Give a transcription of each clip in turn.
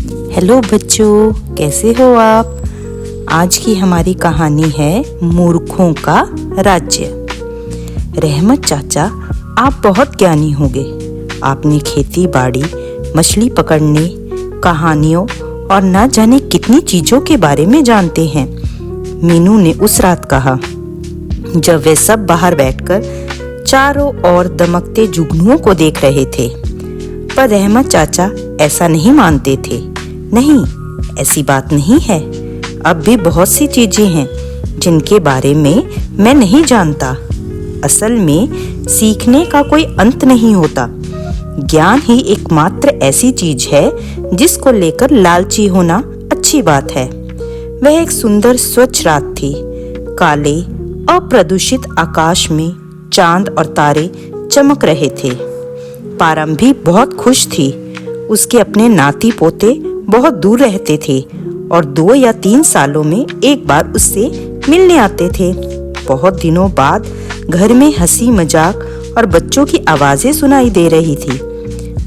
Hello बच्चों, कैसे हो आप। आज की हमारी कहानी है मूर्खों का राज्य। रहमत चाचा, आप बहुत ज्ञानी होंगे। आपने खेती बाड़ी, मछली पकड़ने, कहानियों और ना जाने कितनी चीजों के बारे में जानते हैं। मीनू ने उस रात कहा जब वे सब बाहर बैठकर चारों ओर दमकते जुगनुओं को देख रहे थे। पर रहमत चाचा ऐसा नहीं मानते थे। नहीं, ऐसी बात नहीं है। अब भी बहुत सी चीजें हैं जिनके बारे में मैं नहीं जानता। असल में सीखने का कोई अंत नहीं होता। ज्ञान ही एकमात्र ऐसी चीज है जिसको लेकर लालची होना अच्छी बात है। वह एक सुंदर स्वच्छ रात थी। काले अप्रदूषित आकाश में चांद और तारे चमक रहे थे। पारम भी बहुत खुश थी। उसके अपने नाती पोते बहुत दूर रहते थे और 2 या 3 सालों में एक बार उससे मिलने आते थे। बहुत दिनों बाद घर में हंसी मजाक और बच्चों की आवाजें सुनाई दे रही थी।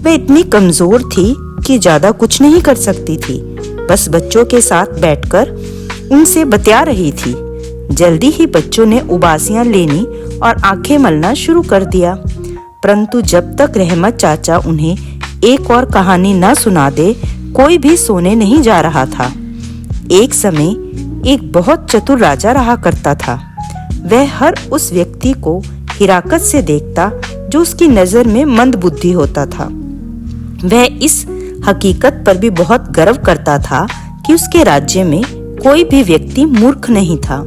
वह इतनी कमजोर थी कि ज्यादा कुछ नहीं कर सकती थी। बस बच्चों के साथ बैठकर उनसे बतिया रही थी। जल्दी ही बच्चों ने उबासियां लेनी और आंखें मलना शुरू कर दिया। परंतु जब तक रहमत चाचा उन्हें एक और कहानी न सुना दे, कोई भी सोने नहीं जा रहा था। एक समय एक बहुत चतुर राजा रहा करता था। वह हर उस व्यक्ति को हिराकत से देखता जो उसकी नजर में मंदबुद्धि होता था। वह इस हकीकत पर भी बहुत गर्व करता था कि उसके राज्य में कोई भी व्यक्ति मूर्ख नहीं था।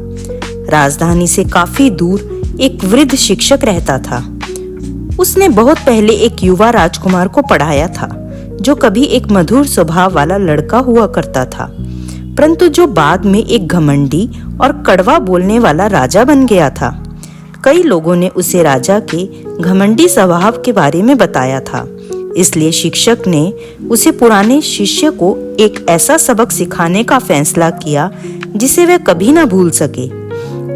राजधानी से काफी दूर एक वृद्ध शिक्षक रहता था। उसने बहुत पहले एक युवा राजकुमार को पढ़ाया था जो कभी एक मधुर स्वभाव वाला लड़का हुआ करता था, परंतु जो बाद में एक घमंडी और कड़वा बोलने वाला राजा बन गया था। कई लोगों ने उसे राजा के घमंडी स्वभाव के बारे में बताया था। इसलिए शिक्षक ने उसे पुराने शिष्य को एक ऐसा सबक सिखाने का फैसला किया जिसे वह कभी ना भूल सके।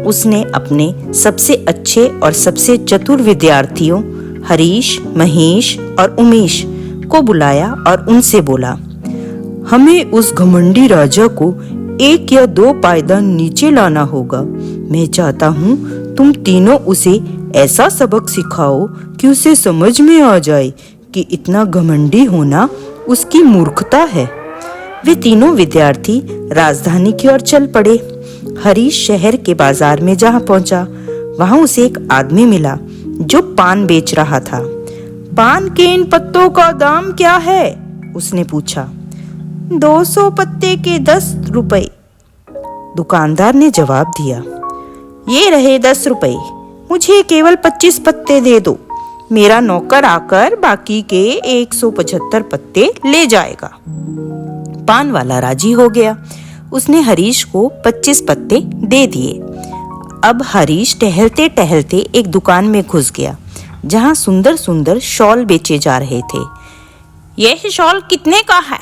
उसने अपने सबसे अच्छे और सबसे चतुर विद्यार्थियों हरीश, महेश और उमेश को बुलाया और उनसे बोला, हमें उस घमंडी राजा को 1 या 2 पायदान नीचे लाना होगा। मैं चाहता हूँ तुम तीनों उसे ऐसा सबक सिखाओ कि उसे समझ में आ जाए कि इतना घमंडी होना उसकी मूर्खता है। वे तीनों विद्यार्थी राजधानी की ओर चल पड़े। हरीश शहर के बाजार में जहाँ पहुंचा, वहां उसे एक आदमी मिला जो पान बेच रहा था। पान के इन पत्तों का दाम क्या है? उसने पूछा। 200 पत्ते के 10 रुपए, दुकानदार ने जवाब दिया। ये रहे 10 रुपए, मुझे केवल 25 पत्ते दे दो। मेरा नौकर आकर बाकी के 175 पत्ते ले जाएगा। पान वाला राजी हो गया। उसने हरीश को 25 पत्ते दे दिए। अब हरीश टहलते टहलते एक दुकान में घुस गया जहां सुंदर सुंदर शॉल बेचे जा रहे थे। यह शॉल कितने का है?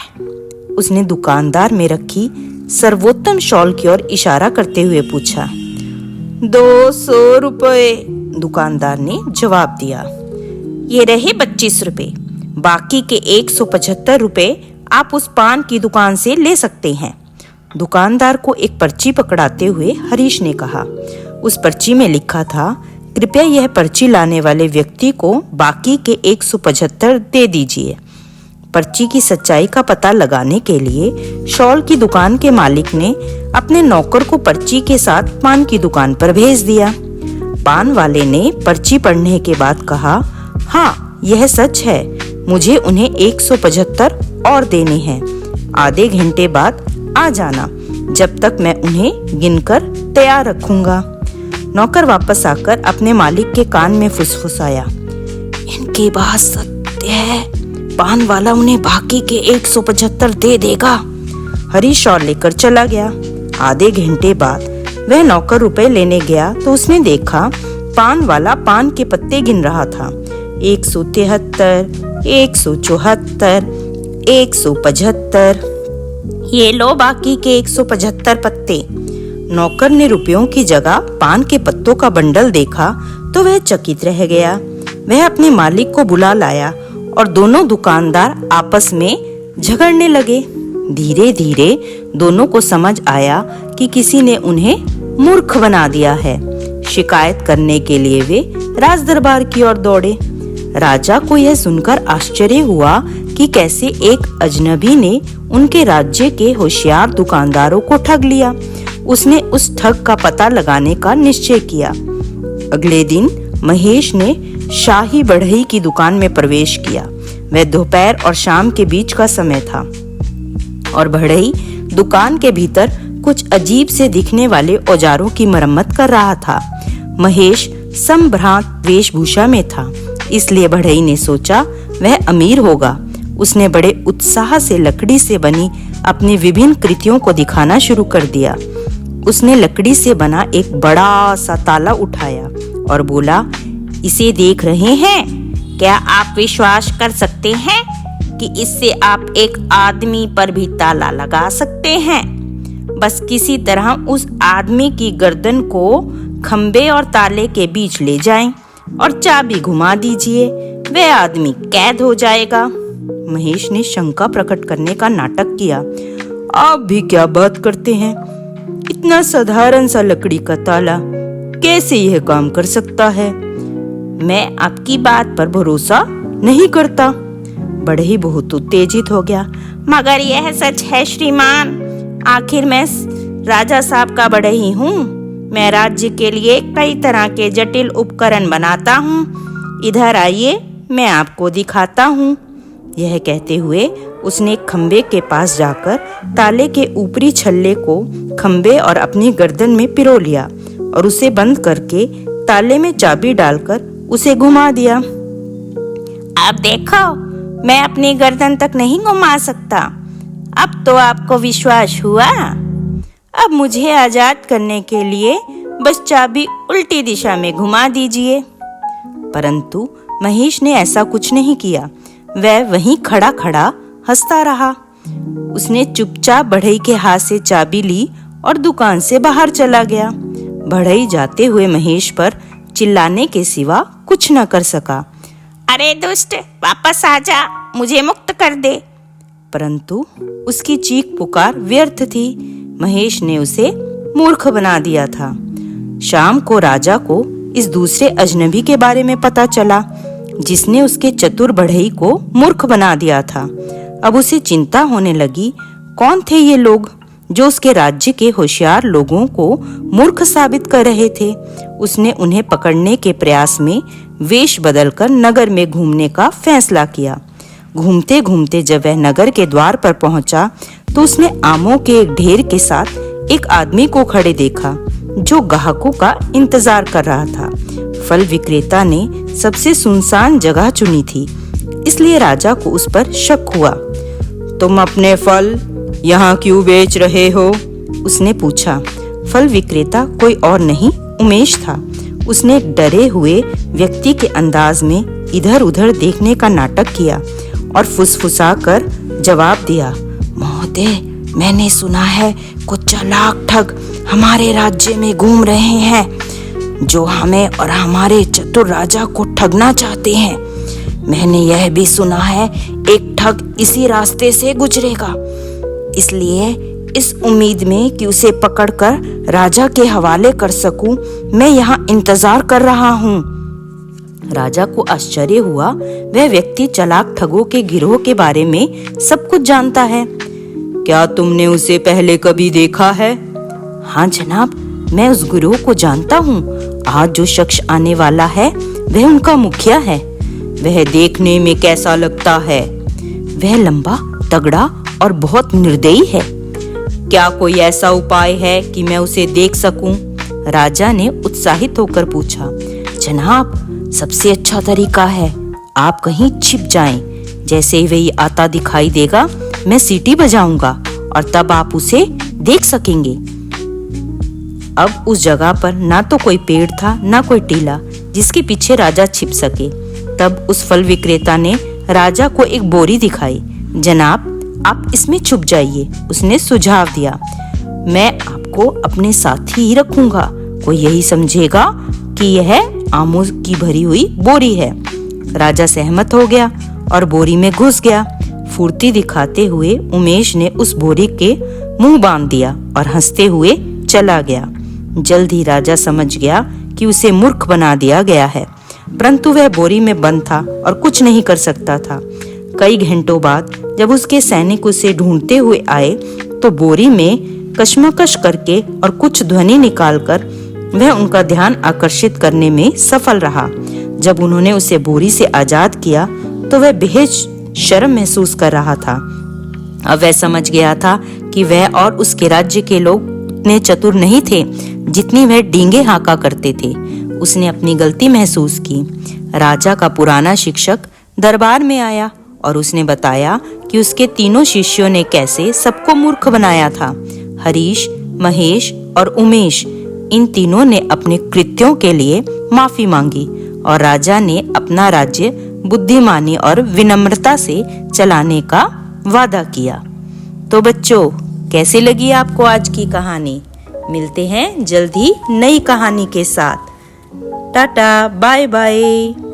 उसने दुकानदार में रखी सर्वोत्तम शॉल की ओर इशारा करते हुए पूछा। 200 रुपए, दुकानदार ने जवाब दिया। ये रहे 25 रुपए, बाकी के 175 रुपए आप उस पान की दुकान से ले सकते हैं। दुकानदार को एक पर्ची पकड़ाते हुए हरीश ने कहा। उस पर्ची में लिखा था, कृपया यह पर्ची लाने वाले व्यक्ति को बाकी के 175 दे दीजिए। पर्ची की सच्चाई का पता लगाने के लिए शॉल की दुकान के मालिक ने अपने नौकर को पर्ची के साथ पान की दुकान पर भेज दिया। पान वाले ने पर्ची पढ़ने के बाद कहा, हाँ यह सच है, मुझे उन्हें 175 और देने हैं। आधे घंटे बाद आ जाना, जब तक मैं उन्हें गिनकर तैयार रखूंगा। नौकर वापस आकर अपने मालिक के कान में फुसफुसाया, इनकी बात सत्य है, पान वाला उन्हें बाकी के 175 दे देगा। हरीश शॉल लेकर चला गया। आधे घंटे बाद वह नौकर रुपए लेने गया तो उसने देखा पान वाला पान के पत्ते गिन रहा था। 173, 174, 175। ये लो बाकी के 175 पत्ते। नौकर ने रुपयों की जगह पान के पत्तों का बंडल देखा तो वह चकित रह गया। वह अपने मालिक को बुला लाया और दोनों दुकानदार आपस में झगड़ने लगे। धीरे धीरे दोनों को समझ आया कि किसी ने उन्हें मूर्ख बना दिया है। शिकायत करने के लिए वे राज दरबार की ओर दौड़े। राजा को यह सुनकर आश्चर्य हुआ कि कैसे एक अजनबी ने उनके राज्य के होशियार दुकानदारों को ठग लिया। उसने उस ठग का पता लगाने का निश्चय किया। अगले दिन महेश ने शाही बढ़ई की दुकान में प्रवेश किया। वह दोपहर और शाम के बीच का समय था और बढ़ई दुकान के भीतर कुछ अजीब से दिखने वाले औजारों की मरम्मत कर रहा था। महेश संभ्रांत वेशभूषा में था, इसलिए बढ़ई ने सोचा वह अमीर होगा। उसने बड़े उत्साह से लकड़ी से बनी अपनी विभिन्न कृतियों को दिखाना शुरू कर दिया। उसने लकड़ी से बना एक बड़ा सा ताला उठाया और बोला, इसे देख रहे हैं? क्या आप विश्वास कर सकते हैं कि इससे आप एक आदमी पर भी ताला लगा सकते हैं? बस किसी तरह उस आदमी की गर्दन को खंबे और ताले के बीच ले जाएं और चाबी घुमा दीजिए, वह आदमी कैद हो जाएगा। महेश ने शंका प्रकट करने का नाटक किया। आप भी क्या बात करते हैं? इतना साधारण सा लकड़ी का ताला कैसे यह काम कर सकता है? मैं आपकी बात पर भरोसा नहीं करता। बढ़ई बहुत उत्तेजित हो गया। मगर यह सच है श्रीमान, आखिर मैं राजा साहब का बढ़ई हूँ। मैं राज्य के लिए कई तरह के जटिल उपकरण बनाता हूँ। इधर आइए, मैं आपको दिखाता हूँ। यह कहते हुए उसने खंबे के पास जाकर ताले के ऊपरी छल्ले को खंबे और अपनी गर्दन में पिरो लिया और उसे बंद करके ताले में चाबी डालकर उसे घुमा दिया। अब देखो, मैं अपनी गर्दन तक नहीं घुमा सकता। अब तो आपको विश्वास हुआ। अब मुझे आजाद करने के लिए बस चाबी उल्टी दिशा में घुमा दीजिए। परंतु महेश ने ऐसा कुछ नहीं किया। वह वहीं खड़ा खड़ा हंसता रहा। उसने चुपचाप बढ़ई के हाथ से चाबी ली और दुकान से बाहर चला गया। बढ़ई जाते हुए महेश पर चिल्लाने के सिवा कुछ न कर सका। अरे दुष्ट, वापस आजा, मुझे मुक्त कर दे। परंतु उसकी चीख पुकार व्यर्थ थी। महेश ने उसे मूर्ख बना दिया था। शाम को राजा को इस दूसरे अजनबी के बारे में पता चला, जिसने उसके चतुर बढ़ई को मूर्ख बना दिया था। अब उसे चिंता होने लगी, कौन थे ये लोग जो उसके राज्य के होशियार लोगों को मूर्ख साबित कर रहे थे। उसने उन्हें पकड़ने के प्रयास में वेश बदलकर नगर में घूमने का फैसला किया। घूमते घूमते जब वह नगर के द्वार पर पहुंचा तो उसने आमों के एक ढेर के साथ एक आदमी को खड़े देखा जो ग्राहकों का इंतजार कर रहा था। फल विक्रेता ने सबसे सुनसान जगह चुनी थी, इसलिए राजा को उस पर शक हुआ। तुम अपने फल यहाँ क्यों बेच रहे हो? उसने पूछा। फल विक्रेता कोई और नहीं, उमेश था। उसने डरे हुए व्यक्ति के अंदाज में इधर उधर देखने का नाटक किया और फुसफुसाकर जवाब दिया, महोदय, मैंने सुना है कुछ चालाक ठग हमारे राज्य में घूम रहे हैं जो हमें और हमारे चतुर राजा को ठगना चाहते हैं। मैंने यह भी सुना है एक ठग इसी रास्ते से गुजरेगा, इसलिए इस उम्मीद में कि उसे पकड़कर राजा के हवाले कर सकूं, मैं यहाँ इंतजार कर रहा हूँ। राजा को आश्चर्य हुआ। वह व्यक्ति चालाक ठगों के गिरोह के बारे में सब कुछ जानता है। क्या तुमने उसे पहले कभी देखा है? हाँ जनाब, मैं उस गिरोह को जानता हूँ। आज जो शख्स आने वाला है वह उनका मुखिया है। वह देखने में कैसा लगता है? वह लंबा, तगड़ा और बहुत निर्दयी है। क्या कोई ऐसा उपाय है कि मैं उसे देख सकूं? राजा ने उत्साहित होकर पूछा। जनाब, सबसे अच्छा तरीका है आप कहीं छिप जाएं। जैसे ही वह आता दिखाई देगा मैं सीटी बजाऊंगा और तब आप उसे देख सकेंगे। अब उस जगह पर ना तो कोई पेड़ था ना कोई टीला जिसके पीछे राजा छिप सके। तब उस फल विक्रेता ने राजा को एक बोरी दिखाई। जनाब, आप इसमें छुप जाइए, उसने सुझाव दिया। मैं आपको अपने साथ ही रखूंगा। कोई यही समझेगा कि यह आमों की भरी हुई बोरी है। राजा सहमत हो गया और बोरी में घुस गया। फुर्ती दिखाते हुए उमेश ने उस बोरी के मुंह बांध दिया और हंसते हुए चला गया। जल्द ही राजा समझ गया कि उसे मूर्ख बना दिया गया है, परंतु वह बोरी में बंद था और कुछ नहीं कर सकता था। कई घंटों बाद जब उसके सैनिक उसे ढूंढते हुए आए तो बोरी में कशमकश करके और कुछ ध्वनि निकालकर वह उनका ध्यान आकर्षित करने में सफल रहा। जब उन्होंने उसे बोरी से आजाद किया तो वह बेहद शर्म महसूस कर रहा था। अब वह समझ गया था कि वह और उसके राज्य के लोग इतने चतुर नहीं थे जितनी वह डींगे हाँका करते थे। उसने अपनी गलती महसूस की। राजा का पुराना शिक्षक दरबार में आया और उसने बताया कि उसके तीनों शिष्यों ने कैसे सबको मूर्ख बनाया था। हरीश, महेश और उमेश, इन तीनों ने अपने कृत्यों के लिए माफी मांगी और राजा ने अपना राज्य बुद्धिमानी और विनम्रता से चलाने का वादा किया। तो बच्चों, कैसी लगी आपको आज की कहानी? मिलते हैं जल्द ही नई कहानी के साथ। Tata, bye bye.